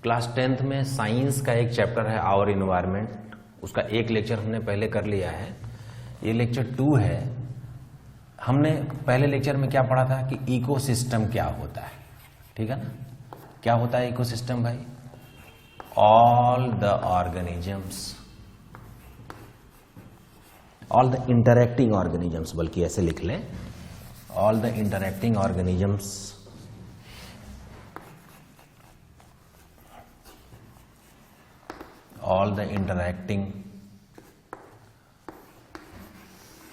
Class 10th में science का एक चैप्टर है आवर इन्वायरमेंट, उसका एक लेक्चर हमने पहले कर लिया है, ये लेक्चर 2 है। हमने पहले लेक्चर में क्या पढ़ा था कि इकोसिस्टम क्या होता है, ठीक है ना। क्या होता है इकोसिस्टम भाई? All the organisms, all the interacting organisms, बल्कि ऐसे लिख लें, all the interacting organisms all the interacting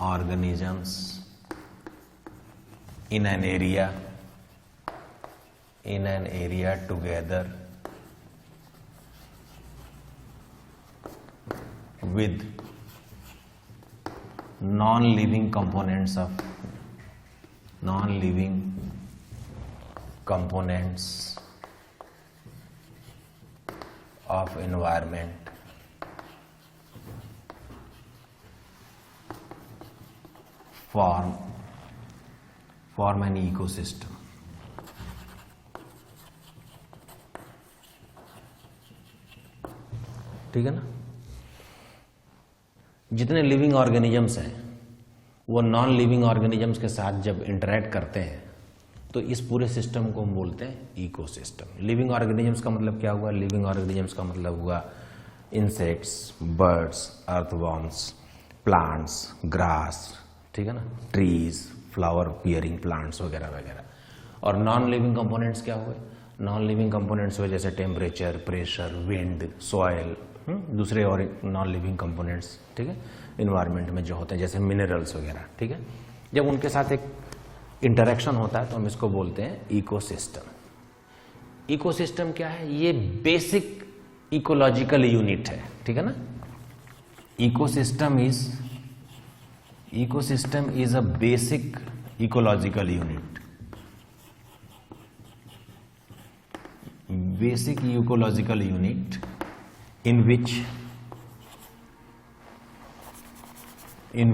organisms in an area together with non-living components of environment form an ecosystem। ठीक है ना। जितने लिविंग ऑर्गेनिजम्स हैं वो नॉन लिविंग ऑर्गेनिजम्स के साथ जब इंटरेक्ट करते हैं तो इस पूरे सिस्टम को हम बोलते हैं इकोसिस्टम। लिविंग ऑर्गेनिजम्स का मतलब क्या हुआ? लिविंग ऑर्गेनिजम्स का मतलब हुआ insects, birds, earthworms, plants, grass, ठीक है ना, ट्रीज, फ्लावर बियरिंग प्लांट्स वगैरह वगैरह। और नॉन लिविंग कंपोनेंट्स क्या हुए? नॉन लिविंग कंपोनेंट्स हुए जैसे टेम्परेचर, प्रेशर, विंड, सॉइल, दूसरे और नॉन लिविंग कंपोनेंट्स, ठीक है, इन्वायरमेंट में जो होते हैं जैसे मिनरल्स वगैरह, ठीक है। जब उनके साथ एक इंटरेक्शन होता है तो हम इसको बोलते हैं इकोसिस्टम। इकोसिस्टम क्या है? ये बेसिक इकोलॉजिकल यूनिट है, ठीक है ना। Ecosystem is a basic ecological unit, basic ecological unit in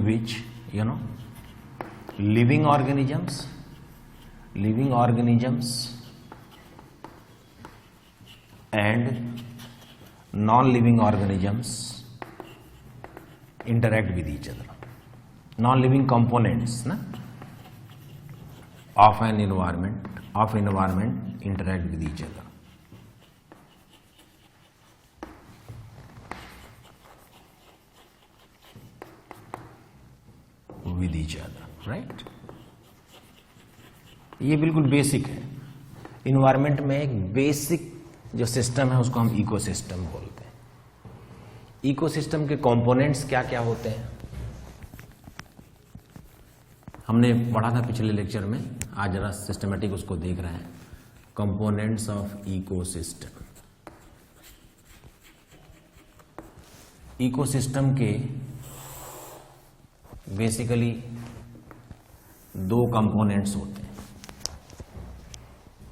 which you know living organisms and non-living organisms interact with each other, non-living components na of an environment interact with each other। with each other, right? ये बिल्कुल basic है। Environment में एक basic जो system है उसको हम ecosystem बोलते हैं। इकोसिस्टम के कंपोनेंट्स क्या क्या होते हैं हमने पढ़ा था पिछले लेक्चर में, आज जरा सिस्टमेटिक उसको देख रहे हैं। कंपोनेंट्स ऑफ इकोसिस्टम, इकोसिस्टम के बेसिकली 2 कंपोनेंट्स होते हैं।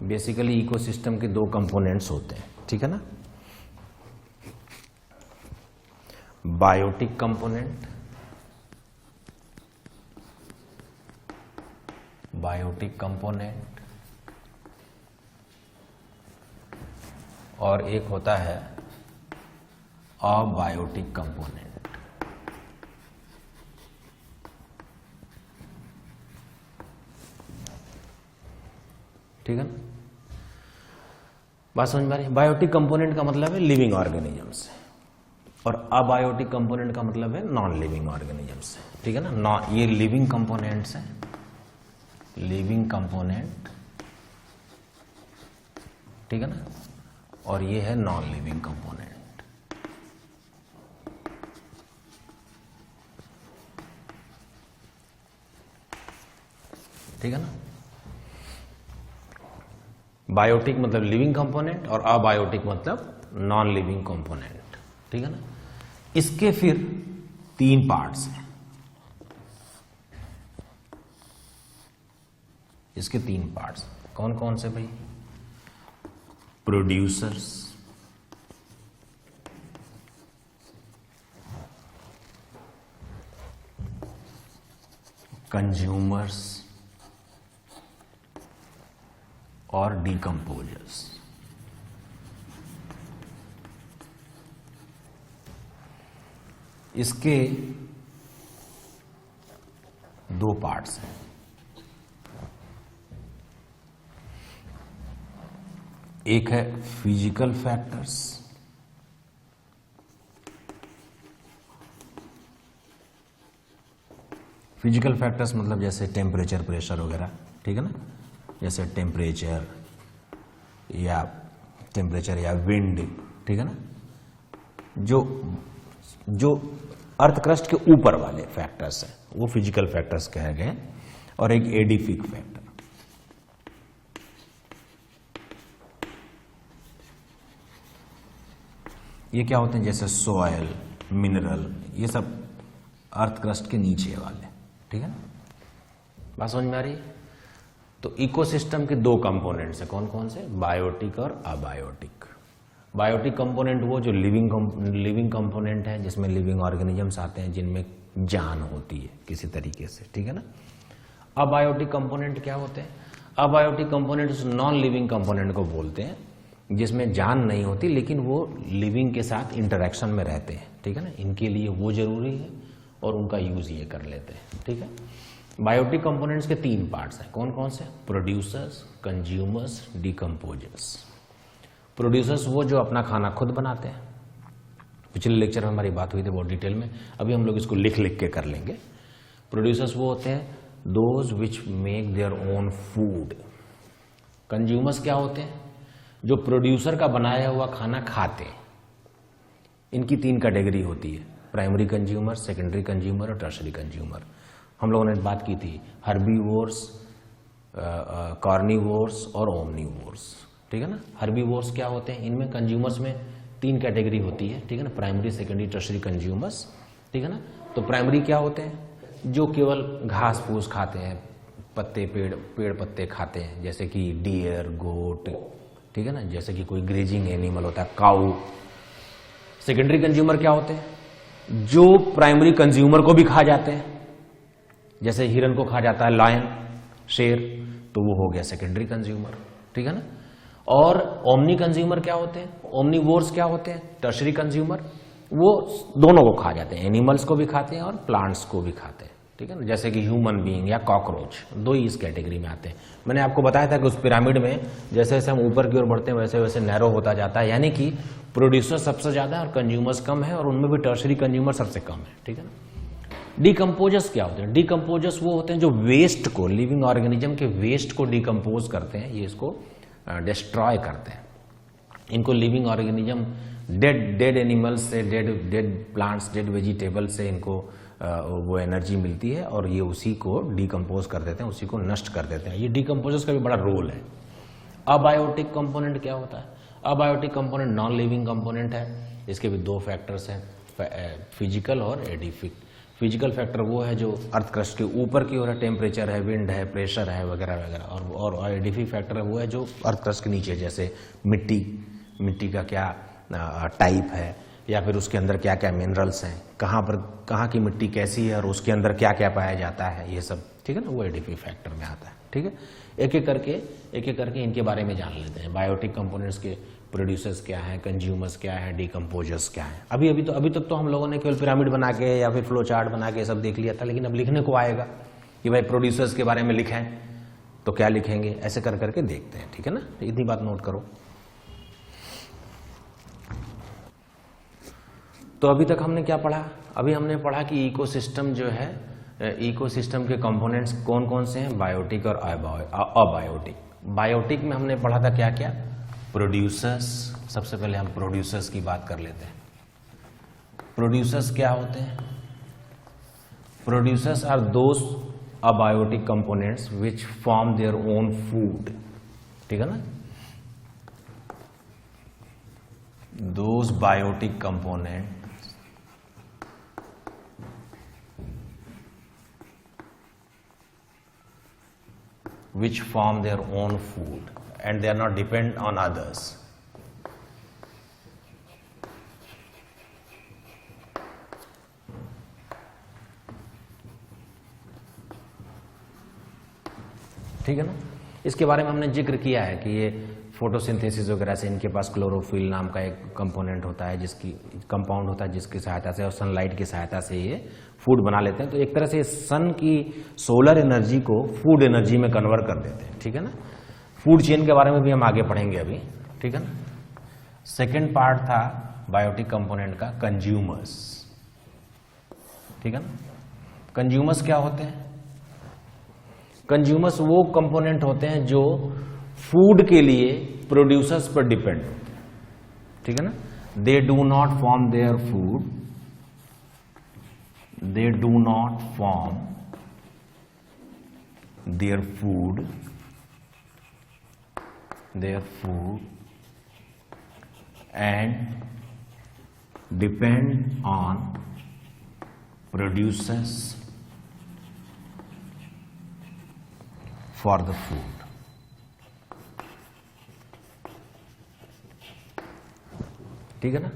बेसिकली इकोसिस्टम के 2 कंपोनेंट्स होते हैं, ठीक है ना। बायोटिक कंपोनेंट, और एक होता है अबायोटिक कंपोनेंट। ठीक है ना, बात समझ में आ रही है? बायोटिक कंपोनेंट का मतलब है लिविंग ऑर्गेनिजम्स और अबायोटिक कंपोनेंट का मतलब है नॉन लिविंग ऑर्गेनिजम्स, ठीक है ना। ये लिविंग कंपोनेंट्स हैं, लिविंग कंपोनेंट, ठीक है ना, और ये है नॉन लिविंग कंपोनेंट। ठीक है ना। बायोटिक मतलब लिविंग कंपोनेंट और अबायोटिक मतलब नॉन लिविंग कंपोनेंट, ठीक है ना। इसके फिर 3 पार्ट्स हैं, इसके 3 पार्ट्स कौन कौन से भाई? प्रोड्यूसर्स, कंज्यूमर्स और डिकम्पोजर्स। इसके दो पार्ट्स हैं। एक है फिजिकल फैक्टर्स, फिजिकल फैक्टर्स मतलब जैसे टेम्परेचर, प्रेशर वगैरह, ठीक है ना, जैसे टेम्परेचर या विंड, ठीक है ना, जो अर्थ क्रस्ट के ऊपर वाले फैक्टर्स हैं वो फिजिकल फैक्टर्स कहे गए। और एक एडिफिक फैक्टर, ये क्या होते हैं, जैसे सॉयल, मिनरल, ये सब अर्थ क्रस्ट के नीचे वाले, ठीक है ना। बात समझ में आ रही है? तो इकोसिस्टम के दो कंपोनेंट्स हैं, कौन कौन से, बायोटिक और अबायोटिक। बायोटिक कंपोनेंट वो जो लिविंग कंपोनेंट है, जिसमें लिविंग ऑर्गेनिजम्स आते हैं, जिनमें जान होती है किसी तरीके से, ठीक है ना। अबायोटिक कंपोनेंट क्या होते हैं, अबायोटिक कंपोनेंट उस नॉन लिविंग कंपोनेंट को बोलते हैं जिसमें जान नहीं होती लेकिन वो लिविंग के साथ इंटरेक्शन में रहते हैं, ठीक है ना। इनके लिए वो जरूरी है और उनका यूज ये कर लेते हैं, ठीक है। बायोटिक कंपोनेंट्स के तीन पार्ट्स हैं, कौन कौन से, प्रोड्यूसर्स, कंज्यूमर्स, डिकम्पोजर्स। प्रोड्यूसर्स वो जो अपना खाना खुद बनाते हैं, पिछले लेक्चर में हमारी बात हुई थी बहुत डिटेल में, अभी हम लोग इसको लिख लिख के कर लेंगे। प्रोड्यूसर्स वो होते हैं those which make their own food. Consumers क्या होते हैं, जो प्रोड्यूसर का बनाया हुआ खाना खाते हैं। इनकी तीन कैटेगरी होती है, प्राइमरी कंज्यूमर, सेकेंडरी कंज्यूमर और टर्शरी कंज्यूमर। हम लोगों ने बात की थी हर्बीवोर्स, कार्निवोर्स और ओमनीवोर्स, ठीक है ना। हर्बीवोर्स क्या होते हैं, इनमें कंज्यूमर्स में तीन कैटेगरी होती है, ठीक है ना, प्राइमरी, सेकेंडरी, टर्शरी कंज्यूमर्स, ठीक है ना। तो प्राइमरी क्या होते हैं, जो केवल घास फूस खाते हैं, पत्ते, पेड़ पत्ते खाते हैं, जैसे कि डियर, गोट, ठीक है ना, जैसे कि कोई ग्रेजिंग एनिमल होता है, काऊ। सेकेंडरी कंज्यूमर क्या होते हैं, जो प्राइमरी कंज्यूमर को भी खा जाते हैं, जैसे हिरन को खा जाता है लायन, शेर, तो वो हो गया सेकेंडरी कंज्यूमर, ठीक है ना। और ओमनी कंज्यूमर क्या होते हैं, ओमनीवोर्स क्या होते हैं, टर्शरी कंज्यूमर, वो दोनों को खा जाते हैं, एनिमल्स को भी खाते हैं और प्लांट्स को भी खाते हैं, ठीक है ना, जैसे कि ह्यूमन बीइंग या कॉकरोच, दो ही इस कैटेगरी में आते हैं। मैंने आपको बताया था कि उस पिरामिड में जैसे जैसे हम ऊपर की ओर बढ़ते हैं वैसे वैसे नैरो होता जाता है, यानी कि प्रोड्यूसर सबसे ज्यादा है और कंज्यूमर्स कम है, और उनमें भी टर्शरी कंज्यूमर सबसे कम है, ठीक है ना। डिकम्पोजर्स क्या होते हैं, डिकम्पोजर्स वो होते हैं जो वेस्ट को, लिविंग ऑर्गेनिज्म के वेस्ट को डिकम्पोज करते हैं, ये इसको डिस्ट्रॉय करते हैं। इनको लिविंग ऑर्गेनिज्म डेड एनिमल्स से, डेड प्लांट्स, डेड वेजिटेबल से इनको वो एनर्जी मिलती है और ये उसी को डिकम्पोज कर देते हैं, उसी को नष्ट कर देते हैं। ये डिकम्पोजर्स का भी बड़ा रोल है। अबायोटिक कंपोनेंट क्या होता है, abiotic component non living component है, इसके भी दो फैक्टर्स हैं, फिजिकल और एडिफिक। फिजिकल फैक्टर वो है जो अर्थ क्रस्ट के ऊपर की ओर है, टेम्परेचर है, विंड है, प्रेशर है वगैरह वगैरह, और एडिफिक फैक्टर वो है जो अर्थ क्रस्ट के नीचे, जैसे मिट्टी का क्या टाइप है, या फिर उसके अंदर क्या क्या मिनरल्स हैं, कहाँ की मिट्टी कैसी है और उसके अंदर क्या क्या पाया जाता है, ये सब, ठीक है ना, वो एडिफिक फैक्टर में आता है, ठीक है। एक एक करके इनके बारे में जान लेते हैं। बायोटिक कंपोनेंट्स के प्रोड्यूसर्स क्या है, कंज्यूमर्स क्या है, डिकम्पोजर्स क्या है। अभी तक तो हम लोगों ने केवल पिरामिड बना के या फिर फ्लो चार्ट बना के सब देख लिया था, लेकिन अब लिखने को आएगा कि भाई प्रोड्यूसर्स के बारे में लिखें तो क्या लिखेंगे, ऐसे कर करके देखते हैं, ठीक है ना। इतनी बात नोट करो। तो अभी तक हमने क्या पढ़ा, अभी हमने पढ़ा कि इकोसिस्टम जो है, इकोसिस्टम के कंपोनेंट्स कौन कौन से हैं, बायोटिक और अबायोटिक। बायोटिक में हमने पढ़ा था क्या क्या, प्रोड्यूसर्स। सबसे पहले हम प्रोड्यूसर्स की बात कर लेते हैं। प्रोड्यूसर्स क्या होते हैं, producers are those abiotic components which form their own food, ठीक है ना। Those biotic component which form their own food and they are not dependent on others. ठीक है ना। इसके बारे में हमने जिक्र किया है कि ये फोटोसिंथेसिस वगैरह से इनके पास क्लोरोफिल नाम का एक कंपोनेंट होता है, जिसकी कंपाउंड होता है, जिसकी सहायता से और सनलाइट की सहायता से ये फूड बना लेते हैं। तो एक तरह से सन की सोलर एनर्जी को फूड एनर्जी में कन्वर्ट कर देते हैं, ठीक है ना। फूड चेन के बारे में भी हम आगे पढ़ेंगे अभी, ठीक है ना। सेकेंड पार्ट था बायोटिक कंपोनेंट का कंज्यूमर्स, ठीक है ना। कंज्यूमर्स क्या होते हैं? कंज्यूमर्स वो कंपोनेंट होते हैं जो फूड के लिए प्रोड्यूसर्स पर डिपेंड होते हैं, ठीक है ना। They do not form their food, they do not form their food and depend on producers for the food. ठीक है ना।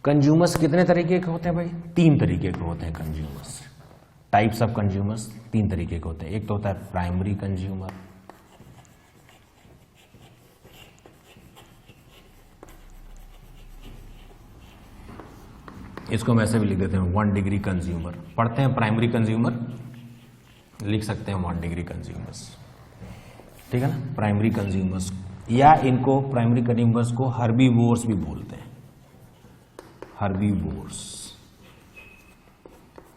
कंज्यूमर्स कितने तरीके के होते हैं भाई? 3 तरीके के होते हैं कंज्यूमर्स। टाइप्स ऑफ कंज्यूमर्स 3 तरीके के होते हैं। एक तो होता है प्राइमरी कंज्यूमर, इसको हम ऐसे भी लिख देते हैं 1 डिग्री कंज्यूमर। पढ़ते हैं प्राइमरी कंज्यूमर, लिख सकते हैं 1 डिग्री कंज्यूमर्स, ठीक है ना। प्राइमरी कंज्यूमर्स, या इनको प्राइमरी कंज्यूमर्स को हर्बीवोर्स भी बोलते हैं। हर्बीवोर्स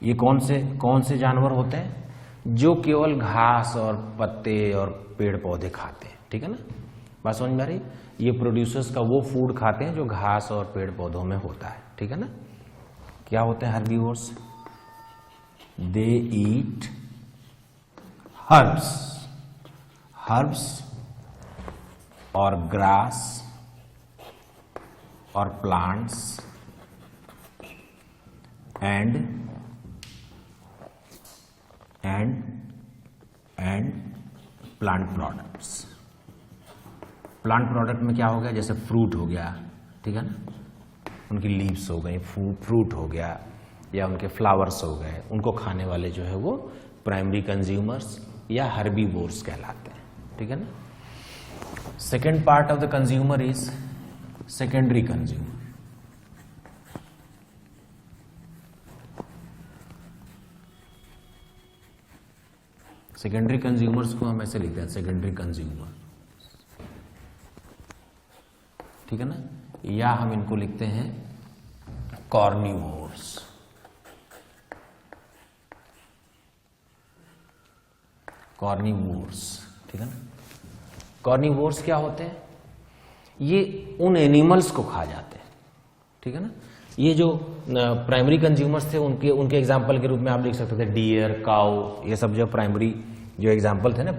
ये कौन से जानवर होते हैं? जो केवल घास और पत्ते और पेड़ पौधे खाते हैं, ठीक है ना। बात समझ में आ रही? ये प्रोड्यूसर्स का वो फूड खाते हैं जो घास और पेड़ पौधों में होता है, ठीक है ना। क्या होते हैं हर्बीवोर्स? दे ईट हर्ब्स और ग्रास और plants and plant products. Plant product में क्या हो गया? जैसे फ्रूट हो गया, ठीक है ना, उनकी लीव्स हो गई, फ्रूट हो गया, या उनके फ्लावर्स हो गए, उनको खाने वाले जो है वो प्राइमरी कंज्यूमर्स या हर्बीवोर्स कहलाते हैं, ठीक है ना। Second part of the consumer is secondary consumer. Secondary consumers को हम ऐसे लिखते हैं सेकेंडरी कंज्यूमर, ठीक है ना। या हम इनको लिखते हैं कॉर्निवोर्स। कॉर्निवोर्स, ठीक है ना। कॉर्निवोर्स क्या होते हैं? ये उन एनिमल्स को खा जाते हैं, ठीक है ना। ये जो प्राइमरी कंज्यूमर्स थे उनके एग्जाम्पल के रूप में आप लिख सकते थे डियर, काउ, ये सब जो प्राइमरी जो एग्जाम्पल थे ना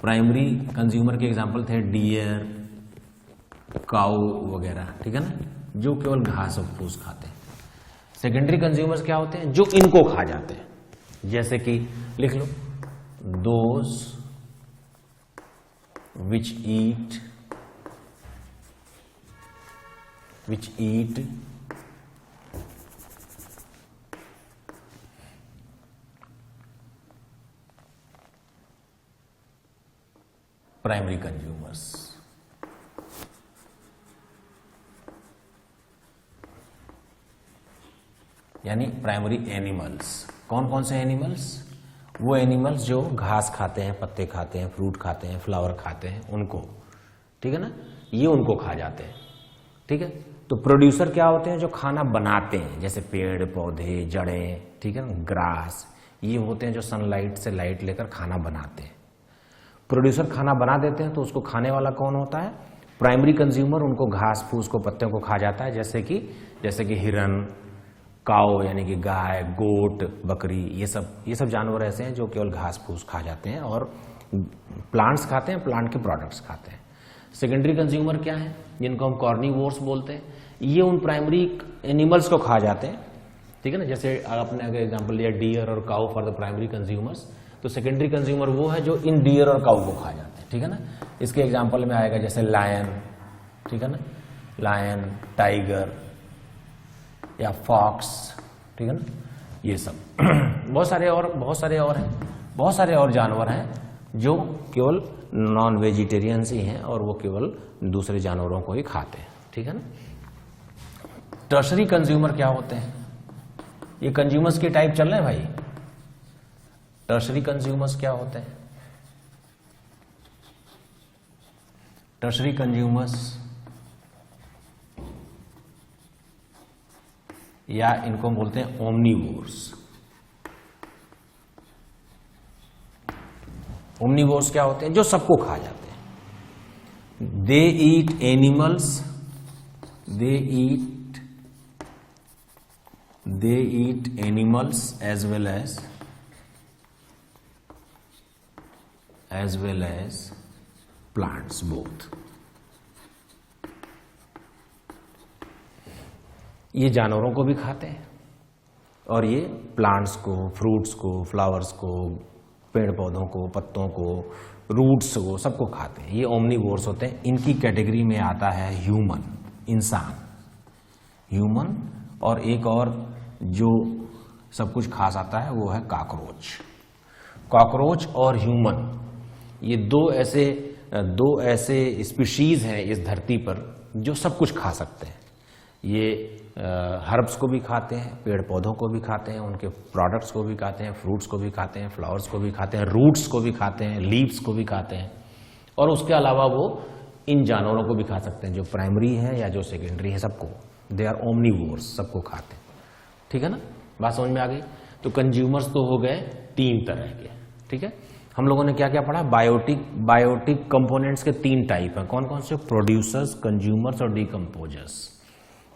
प्राइमरी कंज्यूमर के एग्जाम्पल थे डियर, काउ वगैरह, ठीक है ना, जो केवल घास और फूस खाते हैं। सेकेंडरी कंज्यूमर्स क्या होते हैं? जो इनको खा जाते हैं, जैसे कि लिख लो those which eat primary consumers. यानी प्राइमरी एनिमल्स। कौन कौन से एनिमल्स? वो एनिमल्स जो घास खाते हैं, पत्ते खाते हैं, फ्रूट खाते हैं, फ्लावर खाते हैं, उनको, ठीक है ना, ये उनको खा जाते हैं, ठीक है। तो प्रोड्यूसर क्या होते हैं? जो खाना बनाते हैं, जैसे पेड़ पौधे, जड़ें, ठीक है ना, ग्रास, ये होते हैं जो सनलाइट से लाइट लेकर खाना बनाते हैं। प्रोड्यूसर खाना बना देते हैं तो उसको खाने वाला कौन होता है? प्राइमरी कंज्यूमर उनको घास फूस को, पत्तों को खा जाता है, जैसे कि हिरन, काऊ यानी कि गाय, गोट, बकरी, ये सब जानवर ऐसे हैं जो केवल घास फूस खा जाते हैं और प्लांट्स खाते हैं, प्लांट के प्रोडक्ट्स खाते हैं। सेकेंडरी कंज्यूमर क्या है? जिनको हम कॉर्निवोर्स बोलते हैं, ये उन प्राइमरी एनिमल्स को खा जाते हैं, ठीक है ना। जैसे आपने अगर एग्जांपल लिया डियर और काऊ फॉर द प्राइमरी कंज्यूमर्स, तो सेकेंडरी कंज्यूमर वो है जो इन डियर और काऊ को खा जाते हैं, ठीक है ना। इसके एग्जांपल में आएगा जैसे लायन, ठीक है ना, लायन, टाइगर या फॉक्स, ठीक है ना, ये सब बहुत सारे और हैं, बहुत सारे और जानवर हैं जो केवल नॉन वेजिटेरियंस ही हैं और वो केवल दूसरे जानवरों को ही खाते हैं, ठीक है ना। टर्शरी कंज्यूमर क्या होते हैं? ये कंज्यूमर्स के टाइप चल रहे हैं भाई। टर्शरी कंज्यूमर्स क्या होते हैं? टर्शरी कंज्यूमर्स या इनको बोलते हैं ओमनीवोर्स। ओमनीवोर्स क्या होते हैं? जो सबको खा जाते हैं। They eat animals, they eat animals as well as plants both. ये जानवरों को भी खाते हैं और ये प्लांट्स को, फ्रूट्स को, फ्लावर्स को, पेड़ पौधों को, पत्तों को, रूट्स को, सबको खाते हैं। ये ओमनीवोर्स होते हैं। इनकी कैटेगरी में आता है ह्यूमन, इंसान, ह्यूमन, और एक और जो सब कुछ खा जाता है वो है कॉकरोच। कॉकरोच और ह्यूमन, ये दो ऐसे स्पीशीज हैं इस धरती पर जो सब कुछ खा सकते हैं। ये हर्ब्स को भी खाते हैं, पेड़ पौधों को भी खाते हैं, उनके प्रोडक्ट्स को भी खाते हैं, फ्रूट्स को भी खाते हैं, फ्लावर्स को भी खाते हैं, रूट्स को भी खाते हैं, लीव्स को भी खाते हैं, और उसके अलावा वो इन जानवरों को भी खा सकते हैं जो प्राइमरी है या जो सेकेंडरी है, सबको। दे आर ओमनीवोर्स, सबको खाते हैं, ठीक है ना। बात समझ में आ गई। तो कंज्यूमर्स तो हो गए 3 तरह के, ठीक है। हम लोगों ने क्या क्या पढ़ा? बायोटिक कंपोनेंट्स के 3 टाइप हैं। कौन कौन से? प्रोड्यूसर्स, कंज्यूमर्स और डिकम्पोजर्स।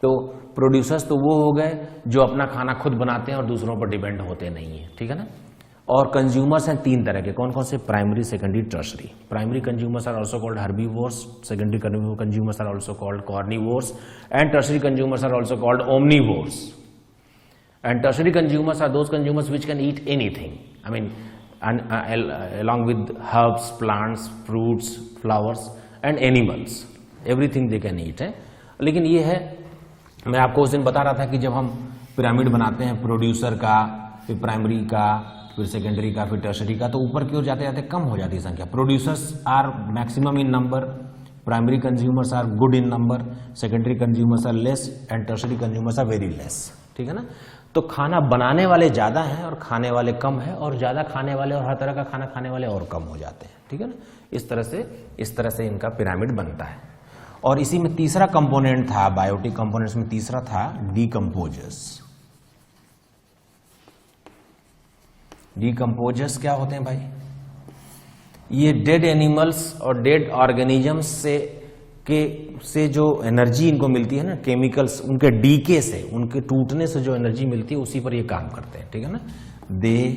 तो प्रोड्यूसर्स तो वो हो गए जो अपना खाना खुद बनाते हैं और दूसरों पर डिपेंड होते नहीं है, ठीक है ना। और कंज्यूमर्स हैं 3 तरह के। कौन कौन से? Primary, secondary, tertiary. Primary consumers are also called herbivores, secondary consumers are also called carnivores, and tertiary consumers are also called omnivores. And tertiary consumers are those consumers which can eat anything, I mean along with herbs, plants, fruits, flowers and animals, everything they can eat है। लेकिन ये है, मैं आपको उस दिन बता रहा था कि जब हम पिरामिड बनाते हैं प्रोड्यूसर का, फिर प्राइमरी का, फिर सेकेंडरी का, फिर टर्शरी का, तो ऊपर की ओर जाते जाते कम हो जाती है संख्या। Producers are maximum in number, primary consumers are good in number, secondary consumers are less, and tertiary consumers are very less, ठीक है ना। तो खाना बनाने वाले ज्यादा हैं और खाने वाले कम है, और ज्यादा खाने वाले और हर तरह का खाना खाने वाले और कम हो जाते हैं, ठीक है ना। इस तरह से इनका पिरामिड बनता है। और इसी में तीसरा कंपोनेंट था, बायोटिक कंपोनेंट्स में तीसरा था डीकम्पोजर्स। डीकम्पोजर्स क्या होते हैं भाई? ये डेड एनिमल्स और डेड ऑर्गेनिजम्स से जो एनर्जी इनको मिलती है ना, केमिकल्स, उनके डीके से, उनके टूटने से जो एनर्जी मिलती है, उसी पर ये काम करते हैं, ठीक है ना। They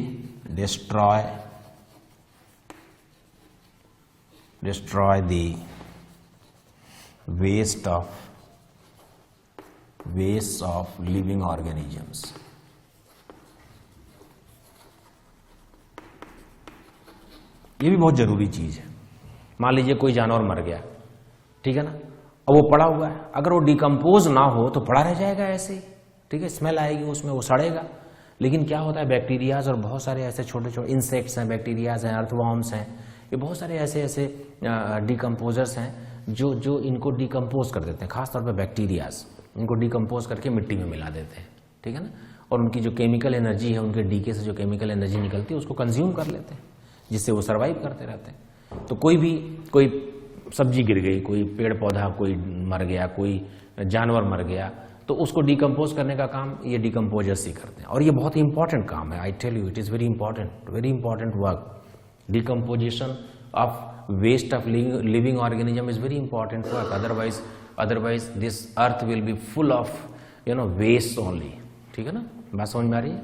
destroy the waste of living organisms. ये भी बहुत जरूरी चीज है। मान लीजिए कोई जानवर मर गया, ठीक है ना, अब वो पड़ा हुआ है, अगर वो डिकम्पोज ना हो तो पड़ा रह जाएगा ऐसे ही, ठीक है। स्मेल आएगी उसमें, वो सड़ेगा। लेकिन क्या होता है, बैक्टीरियाज और बहुत सारे ऐसे छोटे छोटे इंसेक्ट्स हैं, बैक्टीरियाज हैं, अर्थवॉर्म्स हैं, ये बहुत सारे ऐसे डिकम्पोजर्स हैं जो इनको डिकम्पोज कर देते हैं। खासतौर पर बैक्टीरियाज इनको डिकम्पोज करके मिट्टी में मिला देते हैं, ठीक है ना। और उनकी जो केमिकल एनर्जी है, उनके डीके से जो केमिकल एनर्जी निकलती है, उसको कंज्यूम कर लेते हैं, जिससे वो सर्वाइव करते रहते हैं। तो कोई सब्जी गिर गई, कोई पेड़ पौधा कोई मर गया, कोई जानवर मर गया, तो उसको डिकम्पोज करने का काम ये डिकम्पोजर्स ही करते हैं। और ये बहुत ही इंपॉर्टेंट काम है। I tell you, it is very important work. Decomposition of waste of living organism is very important work. Otherwise this earth will be full of waste only, ठीक है ना। बात समझ में आ रही है?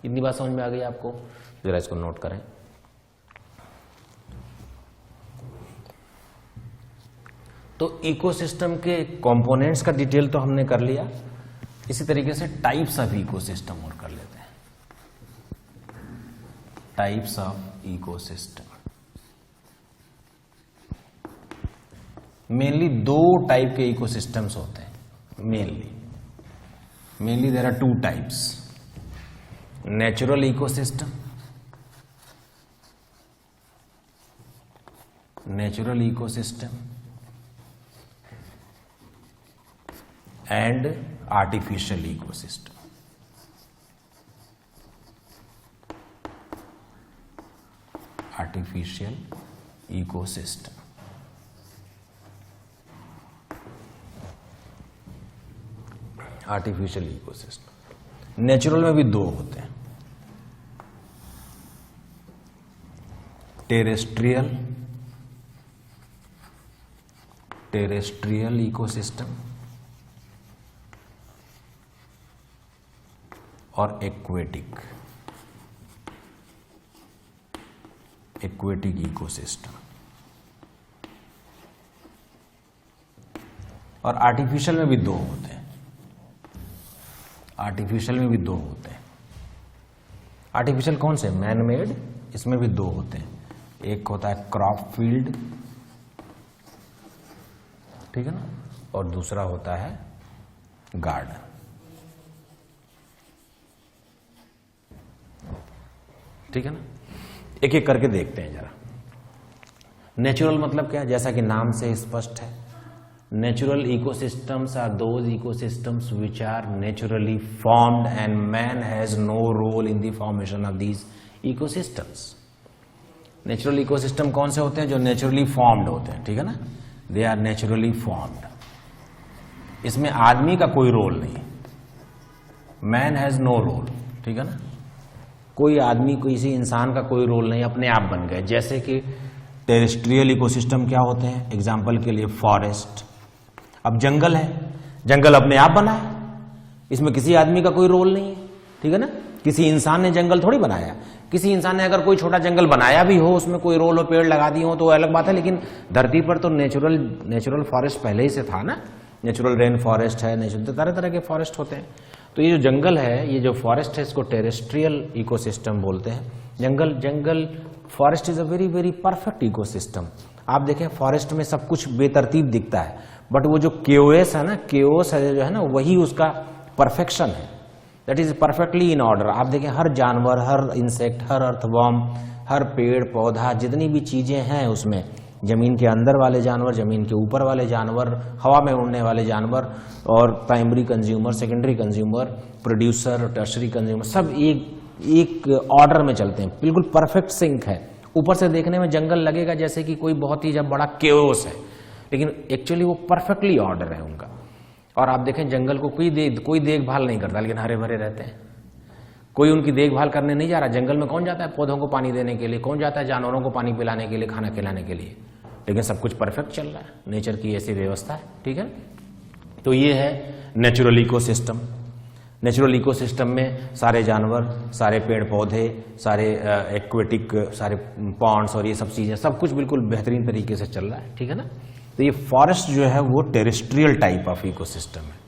इतनी बात समझ में आ गई आपको? जरा इसको नोट करें। तो इकोसिस्टम के कंपोनेंट्स का डिटेल तो हमने कर लिया। इसी तरीके से टाइप्स ऑफ इकोसिस्टम और कर लेते हैं। Types of ecosystem, mainly 2 type के इकोसिस्टम्स होते हैं। Mainly there are 2 types, natural ecosystem natural ecosystem and artificial ecosystem. Artificial ecosystem, artificial ecosystem. Natural में भी दो होते हैं, टेरेस्ट्रियल, टेरेस्ट्रियल इकोसिस्टम और एक्वेटिक, एक्वेटिक इकोसिस्टम। और आर्टिफिशियल में भी दो होते हैं, आर्टिफिशियल में भी दो होते हैं। आर्टिफिशियल कौन से? मैन मेड, इसमें भी दो होते हैं। एक होता है क्रॉप फील्ड, ठीक है ना, और दूसरा होता है गार्डन। ठीक है ना, एक एक करके देखते हैं जरा। नेचुरल मतलब क्या है? जैसा कि नाम से स्पष्ट है, natural ecosystems are those ecosystems which are naturally formed and man has no role in the formation of these ecosystems. Natural ecosystem कौन से होते हैं? जो नेचुरली फॉर्म्ड होते हैं, ठीक है ना, दे आर नेचुरली फॉर्म्ड। इसमें आदमी का कोई रोल नहीं, मैन हैज नो रोल, ठीक है ना, कोई आदमी, किसी इंसान का कोई रोल नहीं, अपने आप बन गए। जैसे कि टेरेस्ट्रियल इकोसिस्टम क्या होते हैं? एग्जाम्पल के लिए फॉरेस्ट। अब जंगल है, जंगल अपने आप बना है, इसमें किसी आदमी का कोई रोल नहीं है, ठीक है ना, किसी इंसान ने जंगल थोड़ी बनाया। किसी इंसान ने अगर कोई छोटा जंगल बनाया भी हो, उसमें कोई रोल हो, पेड़ लगा दिए हो, तो अलग बात है, लेकिन धरती पर तो नेचुरल फॉरेस्ट पहले ही से था ना, नेचुरल रेन फॉरेस्ट है, नेचुरल तरह तरह के फॉरेस्ट होते हैं। तो ये जो जंगल है, ये जो फॉरेस्ट है, इसको टेरेस्ट्रियल इकोसिस्टम बोलते हैं। जंगल forest is a very very perfect ecosystem. आप देखें फॉरेस्ट में सब कुछ बेतरतीब दिखता है, बट वो जो केओएस है ना, केओस है जो है ना, वही उसका परफेक्शन है, that is perfectly in order. आप देखें हर जानवर, हर इंसेक्ट, हर अर्थवर्म, हर पेड़ पौधा, जितनी भी चीजें हैं उसमें, जमीन के अंदर वाले जानवर, जमीन के ऊपर वाले जानवर, हवा में उड़ने वाले जानवर, और primary consumer, secondary consumer, producer, tertiary consumer, सब एक ऑर्डर में चलते हैं, बिल्कुल परफेक्ट सिंक है। ऊपर से देखने में जंगल लगेगा जैसे कि कोई बहुत ही जब बड़ा केओस है, लेकिन एक्चुअली वो परफेक्टली ऑर्डर है उनका। और आप देखें जंगल को कोई देखभाल नहीं करता, लेकिन हरे भरे रहते हैं, कोई उनकी देखभाल करने नहीं जा रहा। जंगल में कौन जाता है पौधों को पानी देने के लिए? कौन जाता है जानवरों को पानी पिलाने के लिए, खाना खिलाने के लिए? लेकिन सब कुछ परफेक्ट चल रहा है, नेचर की ऐसी व्यवस्था है, ठीक है। तो ये है नेचुरल इकोसिस्टम। नेचुरल इकोसिस्टम में सारे जानवर, सारे पेड़ पौधे, सारे एक्वेटिक, सारे पॉन्ड्स और ये सब चीजें, सब कुछ बिल्कुल बेहतरीन तरीके से चल रहा है, ठीक है ना। तो ये फॉरेस्ट जो है वो टेरेस्ट्रियल टाइप ऑफ इकोसिस्टम है।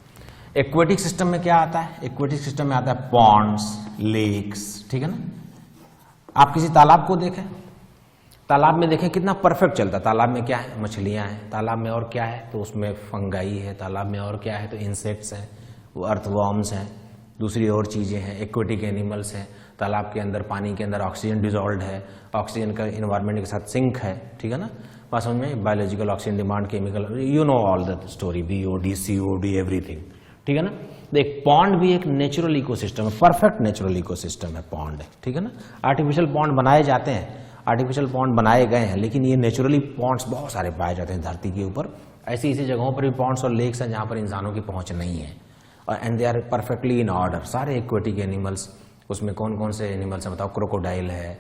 एक्वेटिक सिस्टम में क्या आता है? एक्वेटिक सिस्टम में आता है पॉन्ड्स, लेक्स, ठीक है ना। आप किसी तालाब को देखें, तालाब में देखें कितना परफेक्ट चलता है। तालाब में क्या है? मछलियां हैं। तालाब में और क्या है? तो उसमें फंगाई है। तालाब में और क्या है? तो इंसेक्ट्स हैं, वो अर्थवर्म्स हैं, दूसरी और चीजें हैं, एक्वेटिक एनिमल्स हैं। तालाब के अंदर, पानी के अंदर ऑक्सीजन डिजॉल्व है, ऑक्सीजन का इन्वायरमेंट के साथ सिंक है, ठीक है ना। बात समझ में? Biological oxygen demand, chemical, you know all the story, BOD, COD, everything, ठीक है ना। तो एक पॉन्ड भी एक नेचुरल इकोसिस्टम है, परफेक्ट नेचुरल इकोसिस्टम है पॉन्ड, ठीक है ना। आर्टिफिशियल पॉन्ड बनाए जाते हैं, आर्टिफिशियल पॉन्ड बनाए गए हैं, लेकिन ये नेचुरली पॉन्ड्स बहुत सारे पाए जाते हैं धरती के ऊपर। ऐसी जगहों पर भी पॉन्ड्स और लेक्स हैं जहां पर इंसानों की पहुंच नहीं है, और and they are perfectly in order. सारे एक्वेटिक एनिमल्स, उसमें कौन कौन से एनिमल्स हैं बताओ? क्रोकोडाइल है,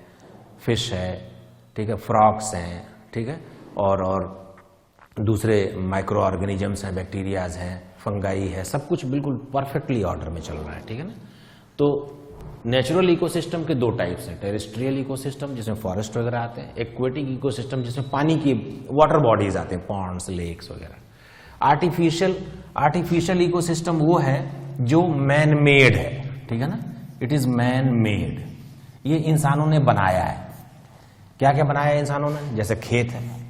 फिश है, ठीक है, फ्रॉक्स हैं, ठीक है, और दूसरे माइक्रो ऑर्गेनिजम्स हैं, बैक्टीरियाज हैं, फंगाई है, सब कुछ बिल्कुल परफेक्टली ऑर्डर में चल रहा है, ठीक है ना। तो नेचुरल इकोसिस्टम के दो टाइप्स हैं, टेरेस्ट्रियल इकोसिस्टम जिसमें फॉरेस्ट वगैरह आते हैं, एक्वेटिक इकोसिस्टम जिसमें पानी की वाटर बॉडीज आते हैं, पॉन्ड्स, लेक्स वगैरह। आर्टिफिशियल इकोसिस्टम वो है जो मैन मेड है, ठीक है ना, इट इज मैन मेड। ये इंसानों ने बनाया है। क्या क्या बनाया है इंसानों ने? जैसे खेत है,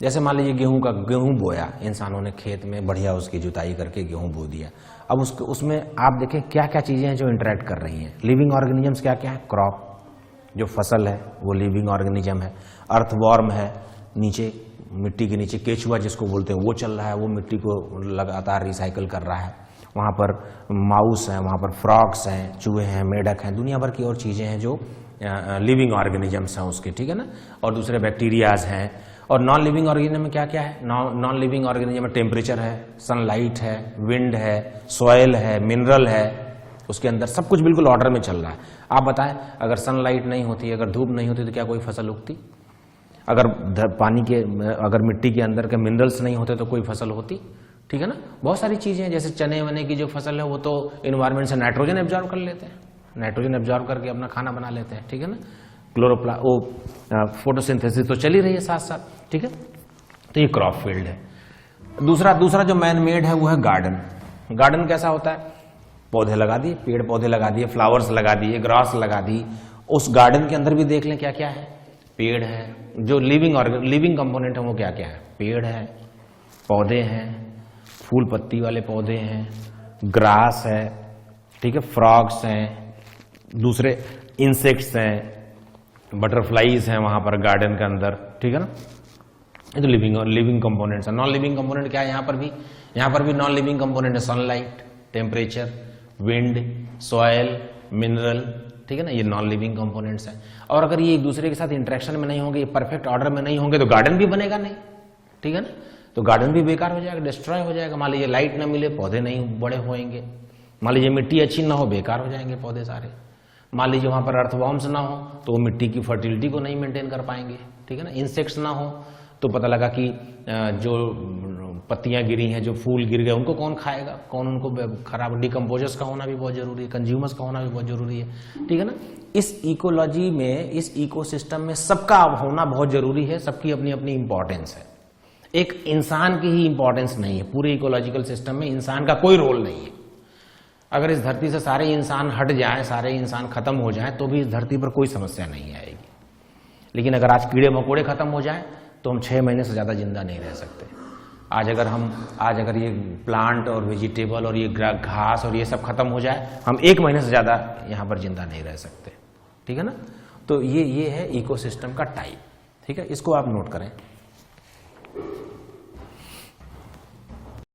जैसे मान लीजिए गेहूं बोया इंसानों ने खेत में, बढ़िया उसकी जुताई करके गेहूं बो दिया। अब उसमें आप देखें क्या क्या चीजें हैं जो इंटरेक्ट कर रही हैं। लिविंग ऑर्गेनिजम्स क्या क्या है? क्रॉप, जो फसल है वो लिविंग ऑर्गेनिज्म है। अर्थवॉर्म है, नीचे मिट्टी के नीचे केचुआ जिसको बोलते हैं वो चल रहा है, वो मिट्टी को लगातार रिसाइकल कर रहा है। वहाँ पर माउस हैं, वहाँ पर फ्रॉग्स हैं, चूहे हैं, मेढक हैं, दुनिया भर की और चीज़ें हैं जो लिविंग ऑर्गेनिजम्स हैं उसके, ठीक है ना। और दूसरे बैक्टीरियाज हैं। और नॉन लिविंग ऑर्गेनिज्म में क्या क्या है? नॉन लिविंग ऑर्गेनिज्म में टेम्परेचर है, सनलाइट है, विंड है, सॉयल है, मिनरल है, उसके अंदर सब कुछ बिल्कुल ऑर्डर में चल रहा है। आप बताएं, अगर सनलाइट नहीं होती, अगर धूप नहीं होती तो क्या कोई फसल उगती? अगर पानी के, अगर मिट्टी के अंदर के मिनरल्स नहीं होते तो कोई फसल होती? ठीक है ना। बहुत सारी चीजें हैं, जैसे चने वने की जो फसल है वो तो इन्वायरमेंट से नाइट्रोजन एब्जॉर्ब कर लेते हैं, नाइट्रोजन एब्जॉर्ब करके अपना खाना बना लेते हैं, ठीक है ना। फोटोसिंथेसिस तो चल ही रही है साथ साथ, ठीक है। तो ये क्रॉप फील्ड है। दूसरा जो मैन मेड है वो है गार्डन। गार्डन कैसा होता है? पौधे लगा दिए, पेड़ पौधे लगा दिए, फ्लावर्स लगा दिए, ग्रास लगा दी। उस गार्डन के अंदर भी देख लें क्या क्या है। पेड़ है, जो लिविंग कंपोनेंट है वो क्या क्या है? पेड़ है, पौधे हैं, फूल पत्ती वाले पौधे हैं, ग्रास है, ठीक है, फ्रॉग्स हैं, दूसरे इंसेक्ट्स हैं, बटरफ्लाईज हैं वहां पर गार्डन के अंदर, ठीक है ना। ये तो लिविंग कंपोनेंट्स है। नॉन लिविंग कंपोनेंट क्या है? यहाँ पर भी नॉन लिविंग कंपोनेंट है। Sunlight, temperature, wind, soil, mineral, ठीक है ना। ये नॉन लिविंग कंपोनेंट्स हैं। और अगर ये एक दूसरे के साथ इंटरेक्शन में नहीं होंगे, ये परफेक्ट ऑर्डर में नहीं होंगे तो गार्डन भी बनेगा नहीं, ठीक है ना। तो गार्डन भी बेकार हो जाएगा, डिस्ट्रॉय हो जाएगा। मान लीजिए लाइट ना मिले, पौधे नहीं बड़े होएंगे। मान लीजिए मिट्टी अच्छी ना हो, बेकार हो जाएंगे पौधे सारे। मान लीजिए वहां पर अर्थवॉर्म्स ना हो तो वो मिट्टी की फर्टिलिटी को नहीं मेंटेन कर पाएंगे, ठीक है ना। इंसेक्ट्स ना हो तो पता लगा कि जो पत्तियां गिरी हैं, जो फूल गिर गए, उनको कौन खाएगा, कौन उनको खराब। डिकम्पोजर्स का होना भी बहुत जरूरी है, कंज्यूमर्स का होना भी बहुत जरूरी है, ठीक है ना। इस इकोलॉजी में, इस इकोसिस्टम में सबका होना बहुत जरूरी है। सबकी अपनी अपनी इंपॉर्टेंस है। एक इंसान की ही इंपॉर्टेंस नहीं है। पूरे इकोलॉजिकल सिस्टम में इंसान का कोई रोल नहीं है। अगर इस धरती से सारे इंसान हट जाएं, सारे इंसान खत्म हो जाएं, तो भी इस धरती पर कोई समस्या नहीं आएगी। लेकिन अगर आज कीड़े मकोड़े खत्म हो जाएं तो हम 6 महीने से ज्यादा जिंदा नहीं रह सकते। आज अगर ये प्लांट और वेजिटेबल और ये घास और ये सब खत्म हो जाए, हम 1 महीने से ज्यादा यहां पर जिंदा नहीं रह सकते, ठीक है ना। तो ये है इकोसिस्टम का टाइप, ठीक है। इसको आप नोट करें।